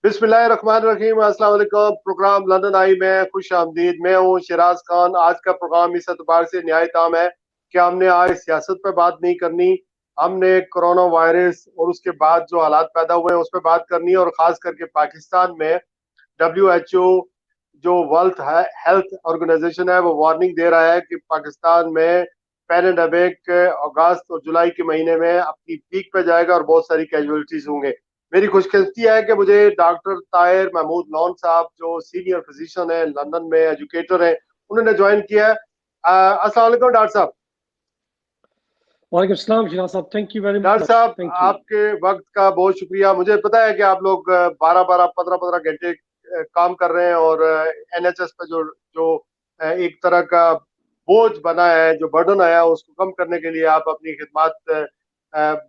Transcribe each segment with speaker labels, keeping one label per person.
Speaker 1: बिस्मिल्लाहिर्रहमानिर्रहीम, अस्सलाम वालेकुम। प्रोग्राम लंदन आई में खुश आमदीद। मैं हूँ शिराज खान। आज का प्रोग्राम इस एतबार से निहायत आम है कि हमने आज सियासत पे बात नहीं करनी, हमने कोरोना वायरस और उसके बाद जो हालात पैदा हुए हैं उस पर बात करनी है। और ख़ास करके पाकिस्तान में WHO जो वर्ल्ड हेल्थ ऑर्गेनाइजेशन है वो वार्निंग दे रहा है कि पाकिस्तान में पैंडेमिक अगस्त और जुलाई के महीने में अपनी पीक पे जाएगा और बहुत सारी कैजुअलिटीज होंगे। मेरी खुशकिस्मती है कि मुझे डॉक्टर ताहिर लॉन साहब जो सीनियर फिजिशियन है लंदन में, एजुकेटर है, उन्होंने ज्वाइन किया है। अस्सलाम वालेकुम डॉक्टर साहब।
Speaker 2: वालेकुम सलाम शिराज साहब, thank you very much.
Speaker 1: Doctor साहब आपके वक्त का बहुत शुक्रिया। मुझे पता है कि आप लोग 12-12, 15-15 घंटे काम कर रहे हैं और NHS पे जो एक तरह का बोझ बना है, जो बर्डन आया उसको कम करने के लिए आप अपनी खिदमत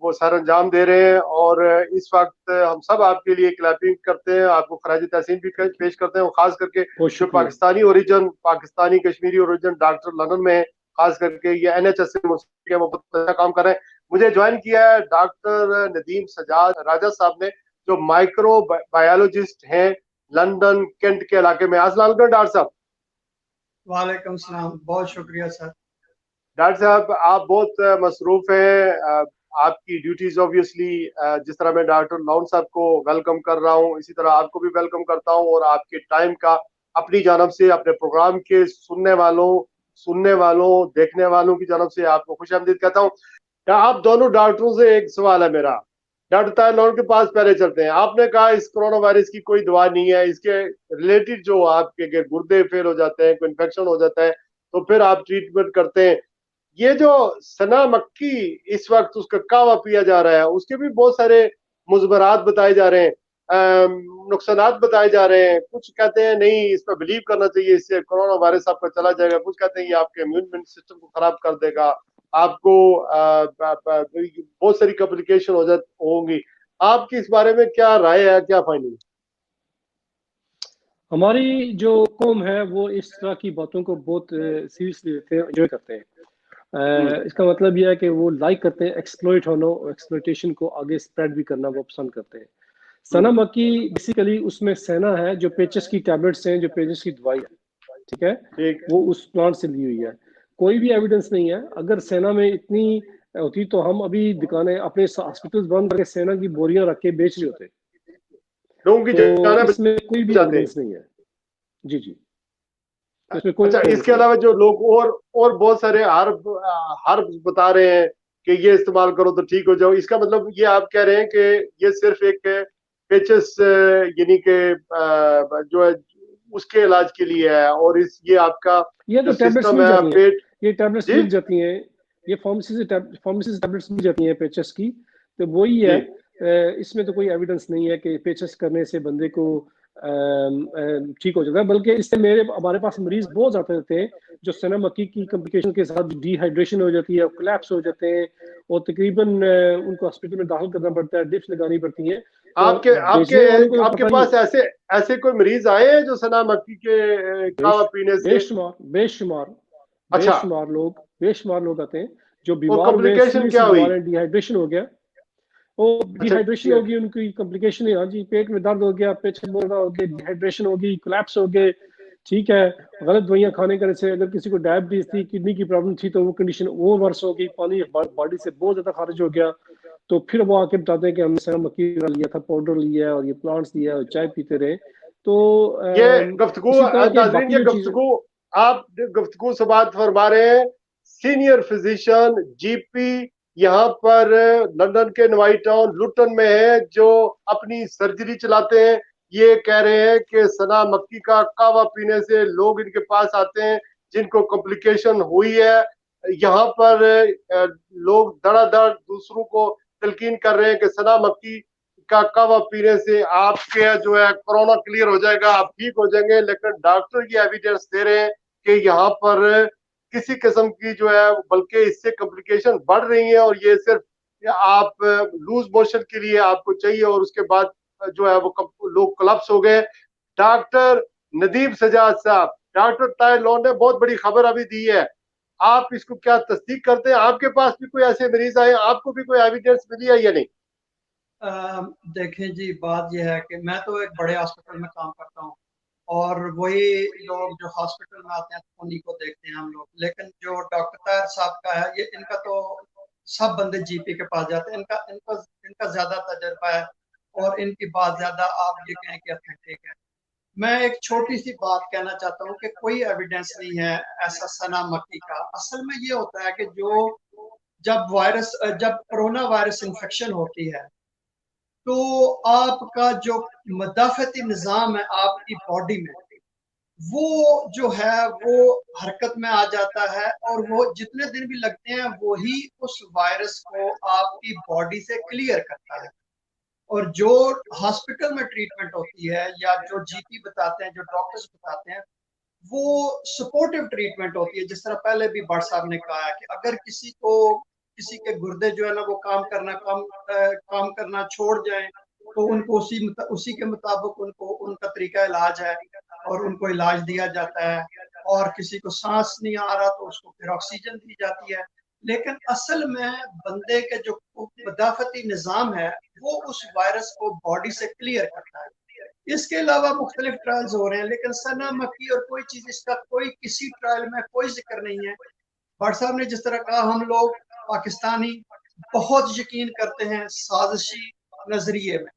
Speaker 1: वो सर अंजाम दे रहे हैं। और इस वक्त हम सब आपके लिए क्लैपिंग करते हैं, आपको खराज तहसीन भी पेश करते हैं। और खास करके जो Pakistani origin, Pakistani Kashmiri origin doctor London में है, खास करके ये NHS से मुंसलिक है, वो बहुत अच्छा काम कर रहे हैं। मुझे ज्वाइन किया है डॉक्टर नदीम सजाद राजा साहब ने, जो माइक्रो बायोलॉजिस्ट हैं लंदन कैंट के इलाके में। अस्सलाम वालेकुम डॉक्टर साहब।
Speaker 3: वालेकुम सलाम, बहुत शुक्रिया सर।
Speaker 1: डॉक्टर साहब आप बहुत मसरूफ हैं, आपकी ड्यूटीज ऑब्वियसली, जिस तरह मैं डॉक्टर लॉन साहब को वेलकम कर रहा हूं इसी तरह आपको भी वेलकम करता हूं। और आपके टाइम का अपनी जानब से, अपने प्रोग्राम के सुनने वालों देखने वालों की जानब से आपको खुशामदीद कहता हूं। आप दोनों डॉक्टरों से एक सवाल है मेरा। डॉक्टर ताहिर लॉन के पास पहले चलते हैं। आपने कहा इस कोरोना वायरस की कोई दवा नहीं है, इसके रिलेटेड जो आपके गुर्दे फेल हो जाते हैं, कोई इन्फेक्शन हो जाता है तो फिर आप ट्रीटमेंट करते हैं। ये जो सना मक्की इस वक्त उसका कावा पिया जा रहा है, उसके भी बहुत सारे मुज़मरात बताए जा रहे हैं, नुकसानात बताए जा रहे हैं। कुछ कहते हैं नहीं इस पर बिलीव करना चाहिए, इससे कोरोना वायरस आपका चला जाएगा। कुछ कहते हैं ये आपके इम्यून सिस्टम को खराब कर देगा, आपको बहुत सारी कॉम्प्लिकेशन होंगी। आपकी इस बारे में क्या राय है, क्या फाइंडिंग?
Speaker 2: हमारी जो कौम है वो इस तरह की बातों को बहुत सीरियसली लेते हैं, एंजॉय करते हैं। इसका मतलब यह है कि वो लाइक करते हैं एक्सप्लॉइट होना, एक्सप्लॉइटेशन को आगे स्प्रेड भी करना वो पसंद करते हैं। सना मक्की बेसिकली उसमें सेना है, जो पेचेस की टैबलेट्स हैं, जो पेचेस की दवाई है, ठीक है, वो उस प्लांट से ली हुई है। कोई भी एविडेंस नहीं है। अगर सेना में इतनी होती तो हम अभी दुकानें अपने हॉस्पिटल बंद करके सेना की बोरियां रख के बेच रहे होते। तो इसमें कोई भी एविडेंस नहीं है। जी जी।
Speaker 1: अच्छा, इसके अलावा जो लोग और बहुत सारे हर्ब बता रहे हैं कि ये इस्तेमाल करो तो ठीक हो जाओ, इसका मतलब ये आप कह रहे हैं कि ये सिर्फ एक पेचेस यानी कि जो है उसके इलाज के लिए है, और ये आपका
Speaker 2: ये तो
Speaker 1: सिस्टम है पेट,
Speaker 2: ये टैबलेट्स मिल जाती हैं, ये फार्मेसी से टैबलेट्स मिल जाती हैं पेचेस की, तो वही है। इसमें तो कोई एविडेंस नहीं है कि पेचेस करने से बंदे को ठीक हो जाता है। बल्कि इससे हमारे पास मरीज बहुत आते रहते हैं जो सना मक्की की कॉम्प्लिकेशन के साथ डिहाइड्रेशन हो जाती है, कोलैप्स हो जाते हैं और तकरीबन उनको हॉस्पिटल में दाखिल करना पड़ता है, ड्रिप्स लगानी पड़ती हैं।
Speaker 1: आपके पास ऐसे कोई मरीज आए हैं जो सना मक्की के कावा पीने से?
Speaker 2: बेशुमार लोग आते हैं जो बीमार
Speaker 1: कॉम्प्लिकेशन क्या हुई?
Speaker 2: डिहाइड्रेशन हो गया, डिहाइड्रेशन होगी, उनकी कॉम्प्लिकेशन है। हाँ जी, पेट में दर्द हो गया, पेट हो गया, डिहाइड्रेशन होगी, कोलैप्स हो गए, ठीक है, गलत दवाइयां खाने करने से। अगर किसी को डायबिटीज थी, किडनी की प्रॉब्लम थी, तो वो कंडीशन और वर्स हो गई, पानी बॉडी से बहुत ज्यादा खारिज हो गया, तो फिर वो आके बताते हैं कि हमने सना मक्की लिया था, पाउडर लिया है और ये प्लांट्स लिया है और चाय पीते रहे। तो
Speaker 1: ये गुफ्तगू आप गुफ्तगू से बात फरमा रहे हैं सीनियर फिजिशियन GP यहाँ पर लंदन के नवाई टाउन लुटन में है, जो अपनी सर्जरी चलाते हैं। ये कह रहे हैं कि सना मक्की का कावा पीने से लोग इनके पास आते हैं जिनको कॉम्प्लिकेशन हुई है। यहाँ पर लोग धड़ाधड़ दूसरों को तलकीन कर रहे हैं कि सना मक्की का कावा पीने से आपके जो है कोरोना क्लियर हो जाएगा, आप ठीक हो जाएंगे। लेकिन डॉक्टर की एविडेंस दे रहे हैं कि यहाँ पर किसी किस्म की जो है बल्कि इससे कॉम्प्लिकेशन बढ़ रही है, और ये सिर्फ आप लूज मोशन के लिए आपको चाहिए और उसके बाद जो है वो लोग कोलैप्स हो गए। डॉक्टर नदीम सजाद साहब, डॉक्टर ताहिर लॉन ने बहुत बड़ी खबर अभी दी है, आप इसको क्या तस्दीक करते हैं? आपके पास भी कोई ऐसे मरीज आए, आपको भी कोई एविडेंस मिली है या नहीं?
Speaker 3: देखें जी, बात यह है कि मैं तो एक बड़े हॉस्पिटल में काम करता हूँ और वही लोग जो हॉस्पिटल में आते हैं उन्हीं को देखते हैं हम लोग। लेकिन जो डॉक्टर ताहिर साहब का है, ये इनका तो सब बंदे जीपी के पास जाते हैं, इनका इनका इनका ज्यादा तजर्बा है और इनकी बात ज्यादा आप ये कहें कि ऑथेंटिक है। मैं एक छोटी सी बात कहना चाहता हूँ कि कोई एविडेंस नहीं है ऐसा सना मक्की का। असल में ये होता है कि जब कोरोना वायरस इन्फेक्शन होती है तो आपका जो मदाफती निज़ाम है आपकी बॉडी में, वो जो है वो हरकत में आ जाता है और वो जितने दिन भी लगते हैं वही उस वायरस को आपकी बॉडी से क्लियर करता है। और जो हॉस्पिटल में ट्रीटमेंट होती है या जो जीपी बताते हैं, जो डॉक्टर्स बताते हैं, वो सपोर्टिव ट्रीटमेंट होती है। जिस तरह पहले भी भट्ट साहब ने कहा है कि अगर किसी के गुर्दे जो है ना वो काम करना छोड़ जाएं तो उनको उसी के मुताबिक उनका तरीका इलाज है और उनको इलाज दिया जाता है। और किसी को सांस नहीं आ रहा तो उसको फिर ऑक्सीजन दी जाती है। लेकिन असल में बंदे के जो मदाफती निज़ाम है वो उस वायरस को बॉडी से क्लियर करता है। इसके अलावा मुख्तलिफ ट्रायल्स हो रहे हैं, लेकिन सना मक्की और कोई चीज इसका कोई किसी ट्रायल में कोई जिक्र नहीं है। भट्ट साहब ने जिस तरह कहा, हम लोग पाकिस्तानी बहुत यकीन करते हैं साजिशी नजरिए में,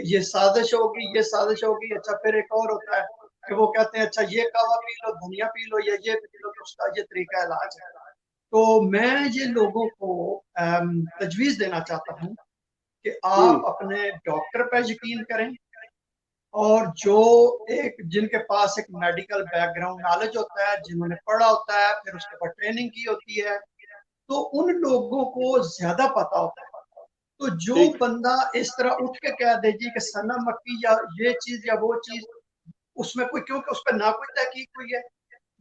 Speaker 3: ये साजिश होगी, ये साजिश होगी। अच्छा, फिर एक और होता है कि वो कहते हैं अच्छा ये कावा पी लो, धनिया पी लो या ये पी लो तो उसका ये तरीका इलाज है। तो मैं ये लोगों को तजवीज देना चाहता हूँ कि आप अपने डॉक्टर पर यकीन करें और जिनके पास एक मेडिकल बैकग्राउंड नॉलेज होता है, जिन्होंने पढ़ा होता है, फिर उसके बाद ट्रेनिंग की होती है, तो उन लोगों को ज्यादा पता होता है। तो जो बंदा इस तरह उठ के कह दे जी कि सना मक्की या ये चीज या वो चीज, उसमें कोई, क्योंकि उस पर ना कोई तहकीक हुई है,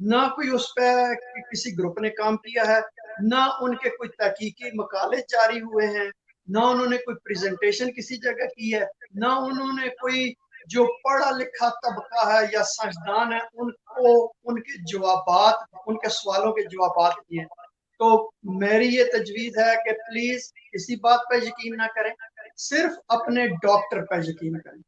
Speaker 3: ना कोई उस पर किसी ग्रुप ने काम किया है, ना उनके कोई तहकीकी मकाले जारी हुए हैं, ना उन्होंने कोई प्रेजेंटेशन किसी जगह की है, ना उन्होंने कोई जो पढ़ा लिखा तबका है या साइंसदान है उनको उनके सवालों के जवाब दिए। तो मेरी ये तजवीज है कि प्लीज किसी बात पर यकीन ना करें, सिर्फ अपने डॉक्टर पर यकीन करें।